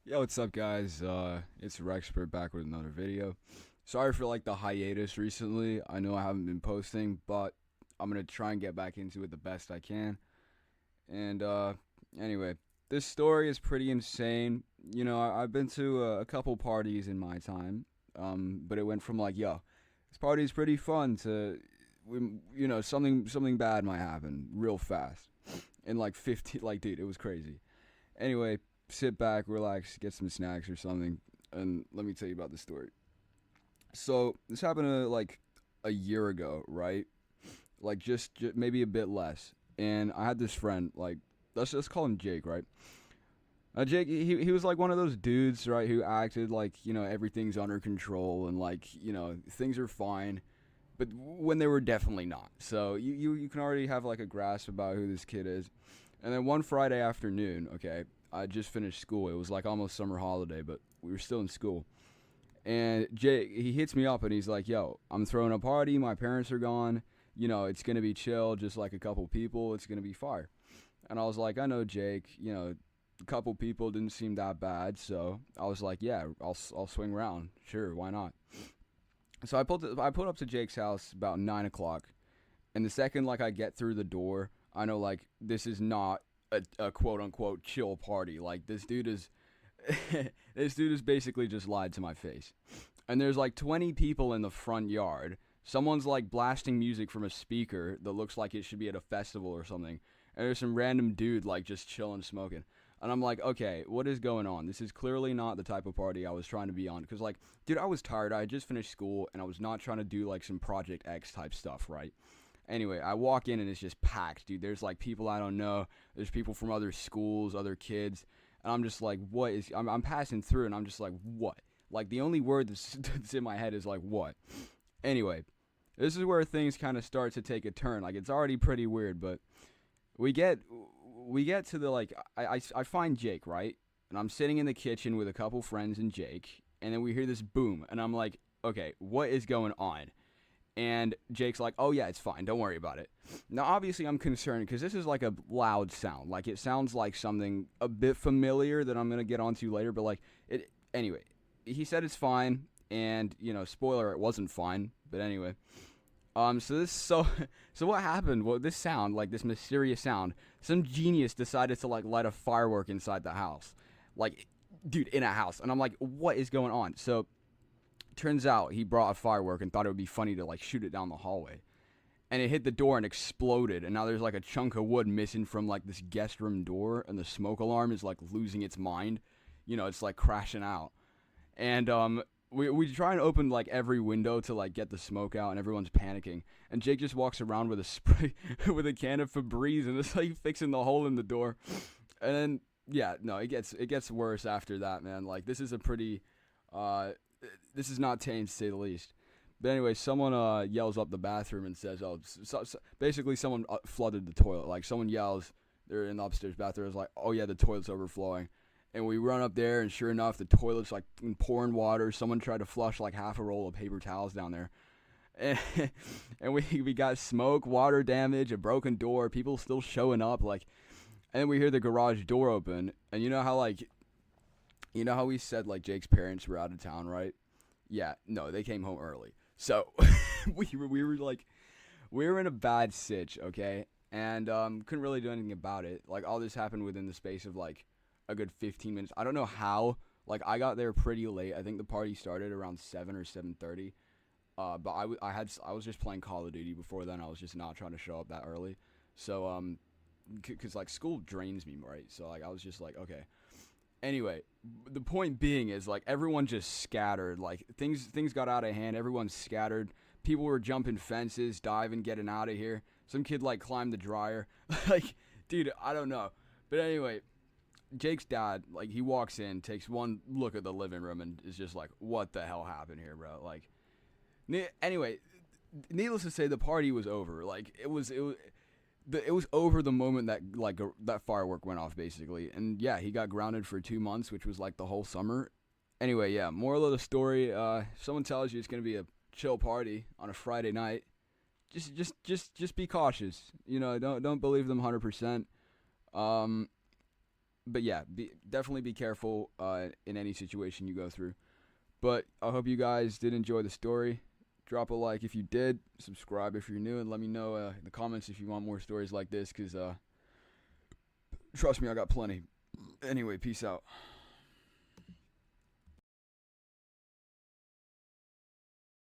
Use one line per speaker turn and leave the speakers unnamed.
Yo, what's up, guys? It's Rexpert back with another video. Sorry for like the hiatus recently. I know I haven't been posting, but I'm gonna try and get back into it the best I can. And anyway, this story is pretty insane. I've been to a couple parties in my time, but it went from like, yo, this party is pretty fun to, something bad might happen real fast in like 15. Like, dude, it was crazy. Anyway, sit back, relax, get some snacks or something, and let me tell you about the story. So this happened like a year ago, right? Like just maybe a bit less. And I had this friend, like let's just call him Jake, right? Jake, he was like one of those dudes, right, who acted like everything's under control and like things are fine, but when they were definitely not. So you can already have like a grasp about who this kid is. And then one Friday afternoon, okay, I just finished school. It was like almost summer holiday, but we were still in school. And Jay, he hits me up and he's like, "Yo, I'm throwing a party. My parents are gone. It's gonna be chill, just like a couple people. It's gonna be fire." And I was like, "I know, Jake. A couple people didn't seem that bad." So I was like, "Yeah, I'll swing around. Sure, why not?" So I pulled up to Jake's house about 9 o'clock, and the second like I get through the door, I know like this is not a quote unquote chill party. Like this dude is this dude has basically just lied to my face. And there's like 20 people in the front yard. Someone's like blasting music from a speaker that looks like it should be at a festival or something. And there's some random dude like just chilling smoking. And I'm like, okay, what is going on? This is clearly not the type of party I was trying to be on. Because, like, dude, I was tired. I had just finished school and I was not trying to do like some Project X type stuff, right? Anyway, I walk in and it's just packed, dude. There's like people I don't know. There's people from other schools, other kids. And I'm just like, what is. I'm passing through and I'm just like, what? Like, the only word that's in my head is like, what? Anyway, this is where things kind of start to take a turn. Like, it's already pretty weird, but we get. We get to the like I find Jake, right, and I'm sitting in the kitchen with a couple friends and Jake, and then we hear this boom, and I'm like, okay, what is going on? And Jake's like, "Oh yeah, it's fine. Don't worry about it." Now, obviously, I'm concerned because this is like a loud sound. Like it sounds like something a bit familiar that I'm gonna get onto later. But like it anyway. He said it's fine, and spoiler, it wasn't fine. But anyway, so so what happened? Well, this sound, like this mysterious sound, some genius decided to like light a firework inside the house, like, dude, in a house, and I'm like, what is going on? So turns out he brought a firework and thought it would be funny to like shoot it down the hallway. And it hit the door and exploded. And now there's like a chunk of wood missing from like this guest room door. And the smoke alarm is like losing its mind. It's like crashing out. And we try and open like every window to like get the smoke out, and everyone's panicking. And Jake just walks around with a spray with a can of Febreze and it's like fixing the hole in the door. And then yeah, no, it gets worse after that, man. Like this is a pretty uh this is not tame to say the least. But anyway, someone yells up the bathroom and says, "Oh, basically someone flooded the toilet." Like someone yells, they're in the upstairs bathroom. It's like, "Oh yeah, the toilet's overflowing." And we run up there, and sure enough, the toilet's like pouring water. Someone tried to flush like half a roll of paper towels down there, and, and we got smoke, water damage, a broken door, people still showing up. Like, and then we hear the garage door open, and you know how we said like Jake's parents were out of town, right? Yeah, no, they came home early. So we were like we were in a bad sitch, okay, and couldn't really do anything about it. Like all this happened within the space of like a good 15 minutes. I don't know how. Like I got there pretty late. I think the party started around 7 or 7:30. But I was just playing Call of Duty before then. I was just not trying to show up that early. So cause like school drains me, right? So like I was just like, okay. Anyway, the point being is like everyone just scattered. Like things got out of hand. Everyone scattered. People were jumping fences, diving, getting out of here. Some kid like climbed the dryer. Like, dude, I don't know. But anyway, Jake's dad, like, he walks in, takes one look at the living room, and is just like, "What the hell happened here, bro?" Like, anyway, needless to say, the party was over. Like, it was over the moment that like that firework went off, basically. And yeah, he got grounded for 2 months, which was like the whole summer. Anyway, yeah. Moral of the story: if someone tells you it's gonna be a chill party on a Friday night, just be cautious. Don't believe them 100%. Um, but yeah, definitely be careful in any situation you go through. But I hope you guys did enjoy the story. Drop a like if you did, subscribe if you're new, and let me know in the comments if you want more stories like this, because trust me, I got plenty. Anyway, peace out.